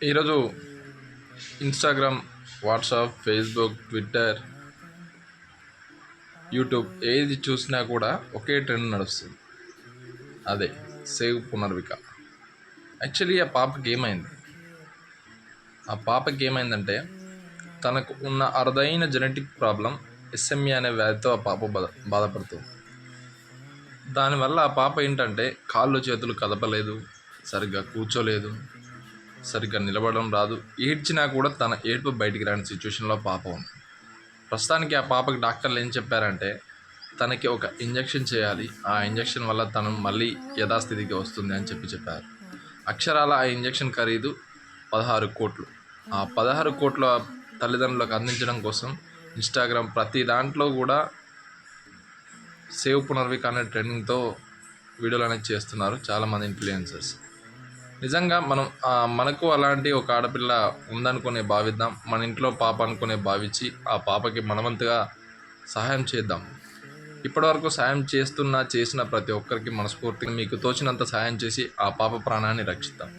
ఈరోజు Instagram, WhatsApp, Facebook, Twitter, YouTube ఏది చూసినా కూడా ఒకే ట్రెండ్ నడుస్తుంది. అదే సేవ్ పునర్విక. యాక్చువల్లీ ఆ పాపకి ఏమైందంటే తనకు ఉన్న అరుదైన జెనెటిక్ ప్రాబ్లం ఎస్ఎంఈ అనే వ్యాధితో ఆ పాప బాధపడుతుంది. దానివల్ల ఆ పాప ఏంటంటే కాళ్ళు చేతులు కదపలేదు, సరిగ్గా కూర్చోలేదు, సరిగ్గా నిలబడడం రాదు. ఏడ్చినా కూడా తన ఏడుపు బయటికి రాని సిచ్యువేషన్లో పాప ఉంది. ప్రస్తుతానికి ఆ పాపకి డాక్టర్లు ఏం చెప్పారంటే తనకి ఒక ఇంజెక్షన్ చేయాలి, ఆ ఇంజెక్షన్ వల్ల తను మళ్ళీ యథాస్థితికి వస్తుంది అని చెప్పారు. అక్షరాల ఆ ఇంజెక్షన్ ఖరీదు 16 కోట్లు. ఆ 16 కోట్ల తల్లిదండ్రులకు అందించడం కోసం ఇన్స్టాగ్రామ్ ప్రతి దాంట్లో కూడా సేవ్ పునర్విక అనే ట్రెండింగ్తో వీడియోలు అనేది చేస్తున్నారు చాలామంది ఇన్ఫ్లుయెన్సర్స్. నిజంగా మనకు అలాంటి ఒక ఆడపిల్ల ఉందనుకునే భావిద్దాం. మన ఇంట్లో పాప అనుకునే భావించి ఆ పాపకి మనవంతుగా సహాయం చేద్దాం. ఇప్పటివరకు సాయం చేసిన ప్రతి ఒక్కరికి మనస్ఫూర్తిగా మీకు తోచినంత సాయం చేసి ఆ పాప ప్రాణాన్ని రక్షిద్దాం.